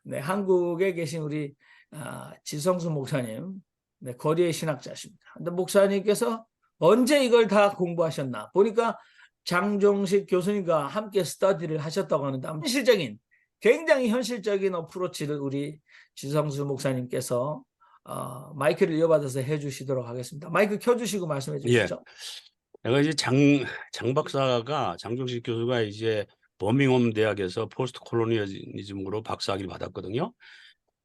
네, 한국에 계신 우리 지성수 목사님, 네, 거리의 신학자십니다. 근데 목사님께서 언제 이걸 다 공부하셨나? 보니까 장종식 교수님과 함께 스터디를 하셨다고 하는데 현실적인, 굉장히 현실적인 어프로치를 우리 지성수 목사님께서 마이크를 이어받아서 해주시도록 하겠습니다. 마이크 켜주시고 말씀해 예. 주시죠. 내가 이제 장 박사가, 장종식 교수가 이제 버밍엄 대학에서 포스트 콜로니얼리즘으로 박사학위를 받았거든요.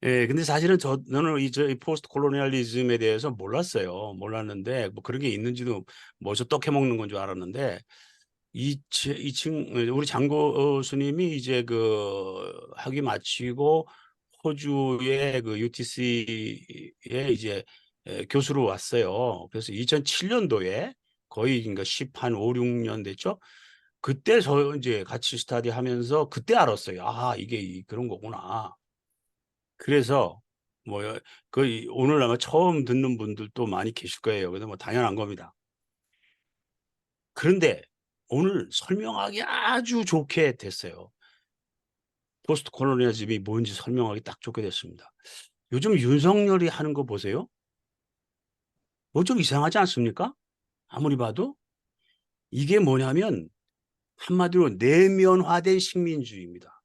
예, 근데 사실은 저는 이 포스트 콜로니얼리즘에 대해서 몰랐어요. 몰랐는데 뭐 그런 게 있는지도 뭐저 떡 해먹는 건 줄 알았는데 우리 장 교수님이 이제 그 학위 마치고 호주의 그 UTC에 이제 교수로 왔어요. 그래서 2007년도에 거의 그러니까 5, 6년 됐죠. 그때 저 이제 같이 스터디 하면서 그때 알았어요. 아, 이게 그런 거구나. 그래서 뭐 오늘 아마 처음 듣는 분들도 많이 계실 거예요. 그래서 뭐 당연한 겁니다. 그런데 오늘 설명하기 아주 좋게 됐어요. 포스트 콜로니얼즘이 뭔지 설명하기 딱 좋게 됐습니다. 요즘 윤석열이 하는 거 보세요. 뭐 좀 이상하지 않습니까? 아무리 봐도 이게 뭐냐면 한마디로 내면화된 식민주의입니다.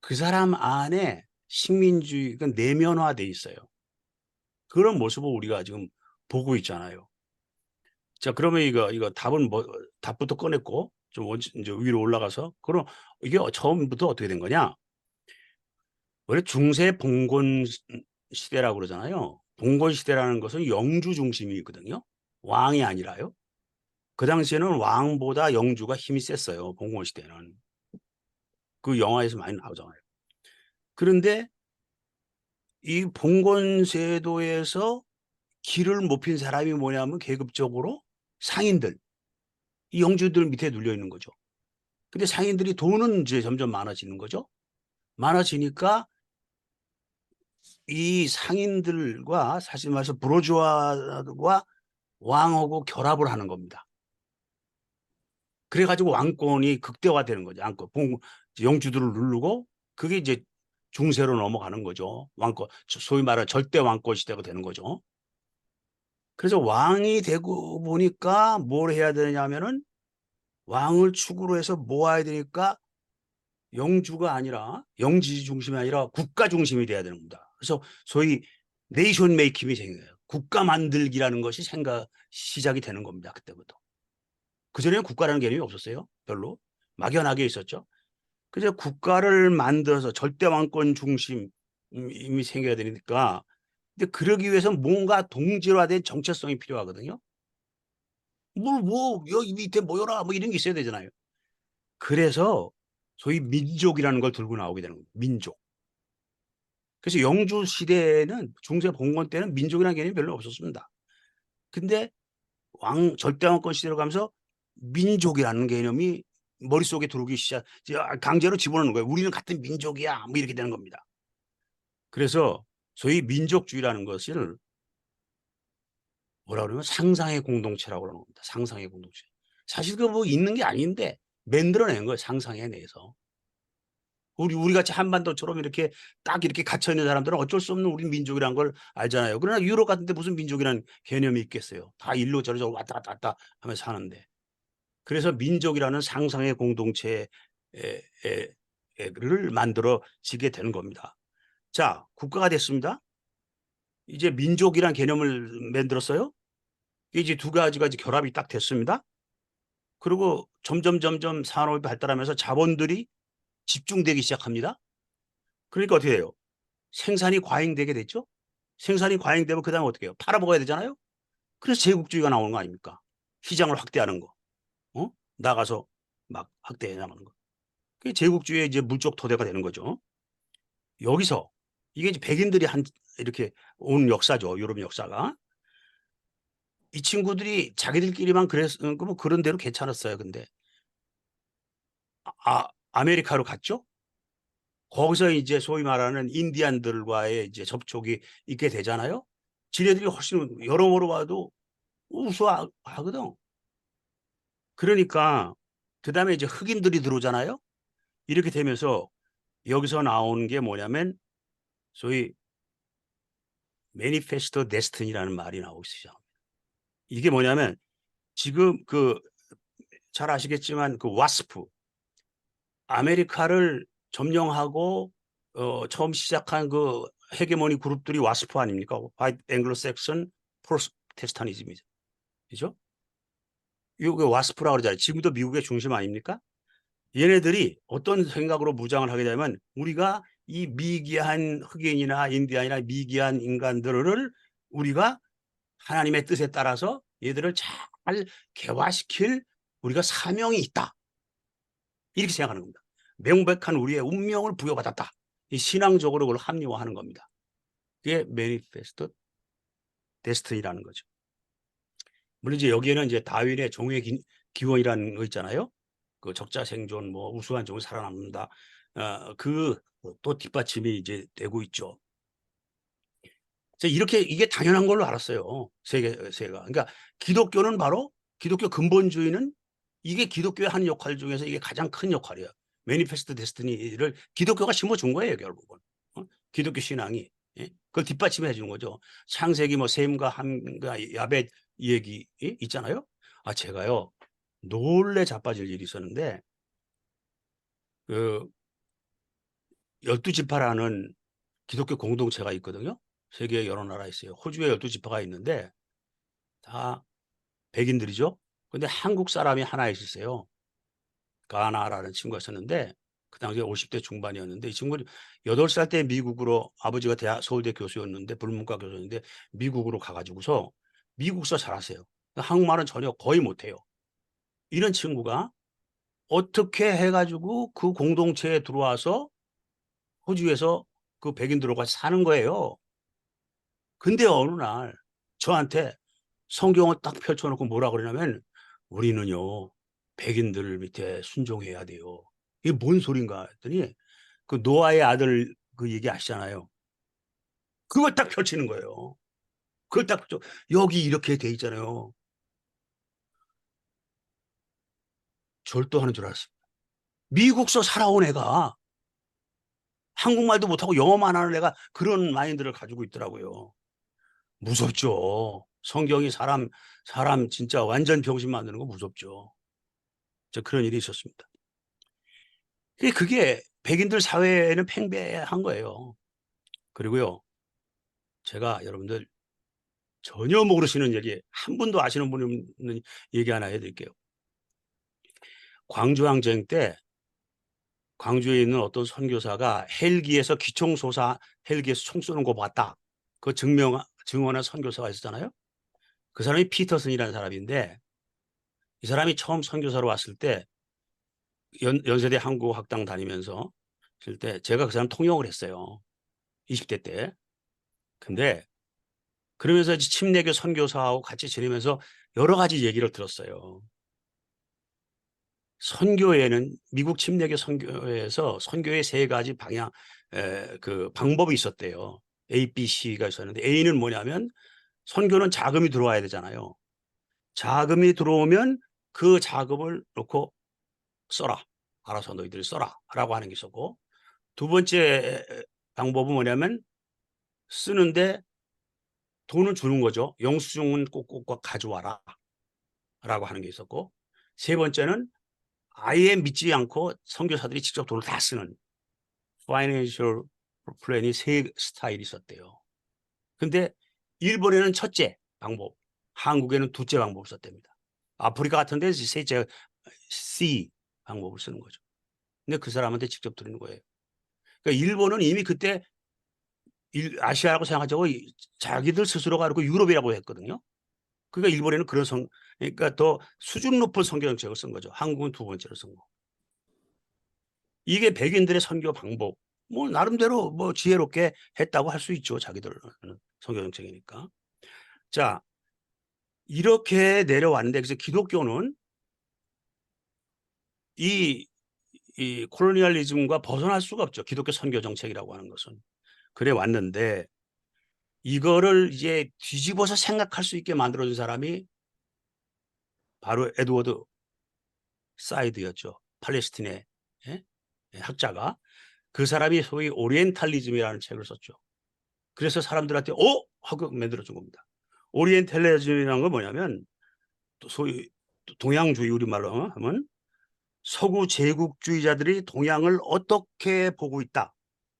그 사람 안에 식민주의가 내면화돼 있어요. 그런 모습을 우리가 지금 보고 있잖아요. 자, 그러면 이거 답은 답부터 꺼냈고 좀 이제 위로 올라가서 그럼 이게 처음부터 어떻게 된 거냐? 원래 중세 봉건 시대라고 그러잖아요. 봉건 시대라는 것은 영주 중심이거든요. 왕이 아니라요. 그 당시에는 왕보다 영주가 힘이 셌어요. 봉건 시대는. 그 영화에서 많이 나오잖아요. 그런데 이 봉건 제도에서 길을 못 핀 사람이 뭐냐면 계급적으로 상인들, 이 영주들 밑에 눌려 있는 거죠. 근데 상인들이 돈은 이제 점점 많아지는 거죠. 많아지니까 이 상인들과 사실 말해서 부르주아와 왕하고 결합을 하는 겁니다. 그래가지고 왕권이 극대화되는 거죠. 영주들을 누르고 그게 이제 중세로 넘어가는 거죠. 왕권, 소위 말하는 절대 왕권 시대가 되는 거죠. 그래서 왕이 되고 보니까 뭘 해야 되냐면은 왕을 축으로 해서 모아야 되니까 영주가 아니라 영지 중심이 아니라 국가 중심이 돼야 되는 겁니다. 그래서 소위 네이션 메이킹이 생겨요. 국가 만들기라는 것이 시작이 되는 겁니다. 그때부터. 그전에는 국가라는 개념이 없었어요. 별로. 막연하게 있었죠. 그래서 국가를 만들어서 절대 왕권 중심이 생겨야 되니까 근데 그러기 위해서 뭔가 동질화된 정체성이 필요하거든요. 여기 밑에 모여라 뭐 이런 게 있어야 되잖아요. 그래서 소위 민족이라는 걸 들고 나오게 되는 겁니다. 민족. 그래서 영주 시대에는 중세 봉건 때는 민족이라는 개념이 별로 없었습니다. 근데 절대 왕권 시대로 가면서 민족이라는 개념이 머릿속에 들어오기 강제로 집어넣는 거예요. 우리는 같은 민족이야. 뭐 이렇게 되는 겁니다. 그래서 소위 민족주의라는 것을 뭐라 그러면 상상의 공동체라고 그러는 겁니다. 상상의 공동체. 사실 그 뭐 있는 게 아닌데 만들어낸 거예요. 상상에 내서. 우리 같이 한반도처럼 이렇게 딱 이렇게 갇혀 있는 사람들은 어쩔 수 없는 우리 민족이라는 걸 알잖아요. 그러나 유럽 같은 데 무슨 민족이라는 개념이 있겠어요. 다 일로 저로 왔다 갔다 왔다 하면서 사는데. 그래서 민족이라는 상상의 공동체를 만들어지게 되는 겁니다. 자, 국가가 됐습니다. 이제 민족이란 개념을 만들었어요. 이제 두 가지가 이제 결합이 딱 됐습니다. 그리고 점점 산업이 발달하면서 자본들이 집중되기 시작합니다. 그러니까 어떻게 돼요? 생산이 과잉되게 됐죠. 생산이 과잉되면 그다음에 어떻게 해요? 팔아먹어야 되잖아요. 그래서 제국주의가 나오는 거 아닙니까? 시장을 확대하는 거. 나가서 막 확대해 나가는 거. 그게 제국주의의 이제 물적 토대가 되는 거죠. 여기서 이게 이제 백인들이 이렇게 온 역사죠. 유럽 역사가. 이 친구들이 자기들끼리만 뭐 그런 대로 괜찮았어요. 근데 아메리카로 갔죠. 거기서 이제 소위 말하는 인디안들과의 이제 접촉이 있게 되잖아요. 지네들이 훨씬 여러모로 봐도 우수하거든. 그러니까 그다음에 이제 흑인들이 들어오잖아요. 이렇게 되면서 여기서 나오는 게 뭐냐면 소위 매니페스토 데스티니라는 말이 나오기 시작합니다. 이게 뭐냐면 지금 잘 아시겠지만 와스프 아메리카를 점령하고 처음 시작한 헤게모니 그룹들이 와스프 아닙니까? 화이트 앵글로 섹슨 프로테스탄이즘이죠. 그죠? 이거 와스프라고 그러잖아요. 지금도 미국의 중심 아닙니까? 얘네들이 어떤 생각으로 무장을 하게 되면 우리가 이 미개한 흑인이나 인디안이나 미개한 인간들을 우리가 하나님의 뜻에 따라서 얘들을 잘 개화시킬 우리가 사명이 있다. 이렇게 생각하는 겁니다. 명백한 우리의 운명을 부여받았다. 이 신앙적으로 그걸 합리화하는 겁니다. 그게 매니페스토 데스티니라는 거죠. 물론 이제 여기에는 이제 다윈의 종의 기원이라는 거 있잖아요. 그 적자 생존, 뭐 우수한 종이 살아남는다. 또 뒷받침이 이제 되고 있죠. 이렇게 이게 당연한 걸로 알았어요. 세계가. 그러니까 기독교는 바로 기독교 근본주의는 이게 기독교의 한 역할 중에서 이게 가장 큰 역할이에요. 매니페스토 데스티니를 기독교가 심어준 거예요, 결국은. 기독교 신앙이. 예? 그걸 뒷받침해 주는 거죠. 창세기 뭐 셈과 함과 야벳 얘기 있잖아요. 제가요 놀래 자빠질 일이 있었는데 그 12지파라는 기독교 공동체가 있거든요. 세계 여러 나라에 있어요. 호주에 12지파가 있는데 다 백인들이죠. 근데 한국 사람이 하나 있었어요. 가나라는 친구가 있었는데 그 당시에 50대 중반이었는데 이 친구는 8살 때 미국으로 아버지가 서울대 교수였는데 불문과 교수였는데 미국으로 가가지고서 미국서 잘하세요. 한국말은 전혀 거의 못해요. 이런 친구가 어떻게 해가지고 그 공동체에 들어와서 호주에서 그 백인들과 사는 거예요. 근데 어느 날 저한테 성경을 딱 펼쳐놓고 뭐라 그러냐면 우리는요 백인들 밑에 순종해야 돼요. 이게 뭔 소린가 했더니 그 노아의 아들 그 얘기 아시잖아요. 그걸 딱 펼치는 거예요. 그걸 딱 여기 이렇게 돼 있잖아요. 절도하는 줄 알았습니다. 미국서 살아온 애가 한국말도 못하고 영어만 하는 애가 그런 마인드를 가지고 있더라고요. 무섭죠. 성경이 사람 진짜 완전 병신 만드는 거 무섭죠. 그런 일이 있었습니다. 그게 백인들 사회에는 팽배한 거예요. 그리고요, 제가 여러분들 전혀 모르시는 얘기, 한 분도 아시는 분이 없는 얘기 하나 해드릴게요. 광주항쟁 때 광주에 있는 어떤 선교사가 헬기에서 헬기에서 총 쏘는 거 봤다. 그 증언한 선교사가 있었잖아요. 그 사람이 피터슨이라는 사람인데 이 사람이 처음 선교사로 왔을 때 연세대 한국학당 다니면서 때 제가 그 사람 통역을 했어요. 20대 때. 근데 그러면서 침례교 선교사하고 같이 지내면서 여러 가지 얘기를 들었어요. 선교에는 미국 침례교 선교에서 선교의 3가지 방법이 있었대요. A, B, C가 있었는데 A는 뭐냐면 선교는 자금이 들어와야 되잖아요. 자금이 들어오면 그 자금을 놓고 써라. 알아서 너희들이 써라. 라고 하는 게 있었고 두 번째 방법은 뭐냐면 쓰는데 돈은 주는 거죠. 영수증은 꼭 가져와라. 라고 하는 게 있었고 세 번째는 아예 믿지 않고 선교사들이 직접 돈을 다 쓰는 파이낸셜 플랜이 3스타일이 있었대요. 근데 일본에는 첫째 방법, 한국에는 둘째 방법을 썼답니다. 아프리카 같은 데서 셋째 C 방법을 쓰는 거죠. 근데 그 사람한테 직접 드리는 거예요. 그러니까 일본은 이미 그때 아시아라고 생각하자고 자기들 스스로가 그렇고 유럽이라고 했거든요. 그러니까 일본에는 그러니까 더 수준 높은 선교 정책을 쓴 거죠. 한국은 두 번째로 쓴 거. 이게 백인들의 선교 방법. 뭐 나름대로 뭐 지혜롭게 했다고 할 수 있죠. 자기들은 선교 정책이니까. 자, 이렇게 내려왔는데 그래서 기독교는 이 콜로니얼리즘과 벗어날 수가 없죠. 기독교 선교 정책이라고 하는 것은. 그래 왔는데 이거를 이제 뒤집어서 생각할 수 있게 만들어준 사람이 바로 에드워드 사이드였죠. 팔레스틴의 학자가. 그 사람이 소위 오리엔탈리즘이라는 책을 썼죠. 그래서 사람들한테 하고 만들어준 겁니다. 오리엔탈리즘이라는 건 뭐냐면 소위 동양주의 우리말로 하면 서구 제국주의자들이 동양을 어떻게 보고 있다.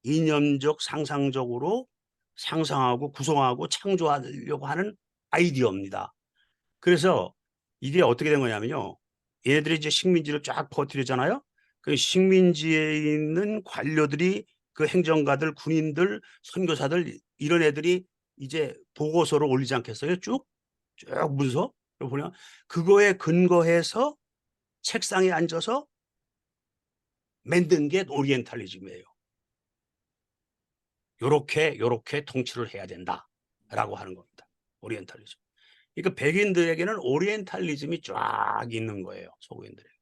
이념적 상상적으로 상상하고 구성하고 창조하려고 하는 아이디어입니다. 그래서 이게 어떻게 된 거냐면요. 얘네들이 이제 식민지를 쫙 퍼뜨리잖아요. 그 식민지에 있는 관료들이 그 행정가들, 군인들, 선교사들 이런 애들이 이제 보고서를 올리지 않겠어요? 쭉 문서 보면 그거에 근거해서 책상에 앉아서 만든 게 오리엔탈리즘이에요. 요렇게 통치를 해야 된다라고 하는 겁니다. 오리엔탈리즘. 그러니까 백인들에게는 오리엔탈리즘이 쫙 있는 거예요. 서구인들에게.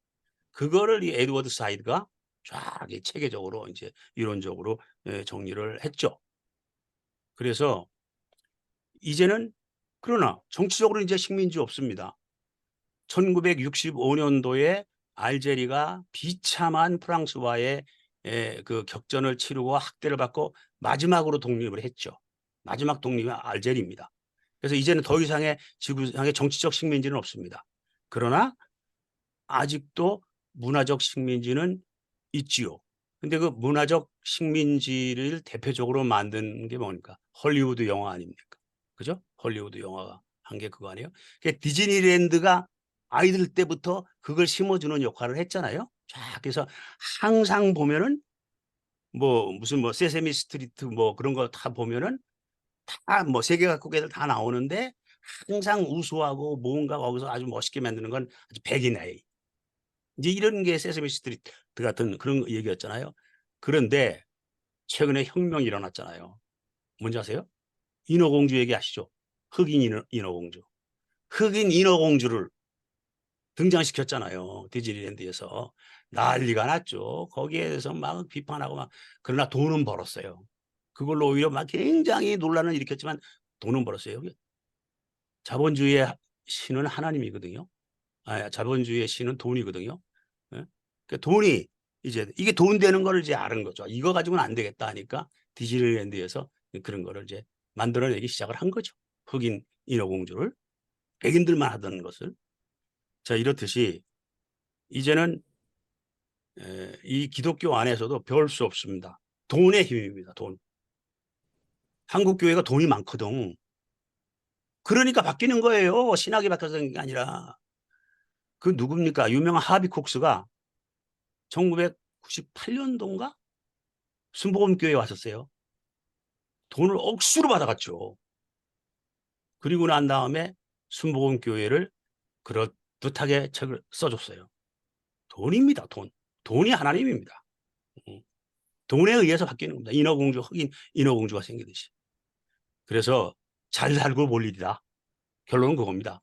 그거를 이 에드워드 사이드가 쫙 체계적으로 이제 이론적으로 정리를 했죠. 그래서 이제는 그러나 정치적으로 이제 식민지 없습니다. 1965년도에 알제리가 비참한 프랑스와의 그 격전을 치르고 학대를 받고 마지막으로 독립을 했죠. 마지막 독립은 알제리입니다. 그래서 이제는 더 이상의 지구상의 정치적 식민지는 없습니다. 그러나 아직도 문화적 식민지는 있지요. 근데 그 문화적 식민지를 대표적으로 만든 게 뭡니까? 헐리우드 영화 아닙니까? 그죠? 헐리우드 영화가 한 게 그거 아니에요? 디즈니랜드가 아이들 때부터 그걸 심어주는 역할을 했잖아요. 자, 그래서 항상 보면은 무슨 세세미 스트리트 그런 거 다 보면은 다 세계 각국 애들 다 나오는데 항상 우수하고 뭔가 거기서 아주 멋있게 만드는 건 아주 백인의 이제 이런 게 세세미 스트리트 같은 그런 얘기였잖아요. 그런데 최근에 혁명이 일어났잖아요. 뭔지 아세요? 인어공주 얘기하시죠? 흑인 인어공주. 흑인 인어공주를 등장시켰잖아요. 디즈니랜드에서. 난리가 났죠. 거기에 대해서 막 비판하고 그러나 돈은 벌었어요. 그걸로 오히려 막 굉장히 논란을 일으켰지만 돈은 벌었어요. 자본주의의 신은 하나님이거든요. 자본주의의 신은 돈이거든요. 예? 그러니까 돈이 이제 이게 돈 되는 거를 이제 아는 거죠. 이거 가지고는 안 되겠다 하니까 디즈니랜드에서 그런 거를 이제 만들어내기 시작을 한 거죠. 흑인 인어공주를 백인들만 하던 것을. 자, 이렇듯이 이제는 이 기독교 안에서도 별 수 없습니다. 돈의 힘입니다. 돈. 한국 교회가 돈이 많거든. 그러니까 바뀌는 거예요. 신학이 바뀌어서 게 아니라. 그 누굽니까? 유명한 하비 콕스가 1998년도인가? 순복음교회에 왔었어요. 돈을 억수로 받아갔죠. 그리고 난 다음에 순복음교회를 그럴듯하게 책을 써줬어요. 돈입니다. 돈. 돈이 하나님입니다. 돈에 의해서 바뀌는 겁니다. 인어공주, 흑인 인어공주가 생기듯이. 그래서 잘 살고 볼 일이다. 결론은 그겁니다.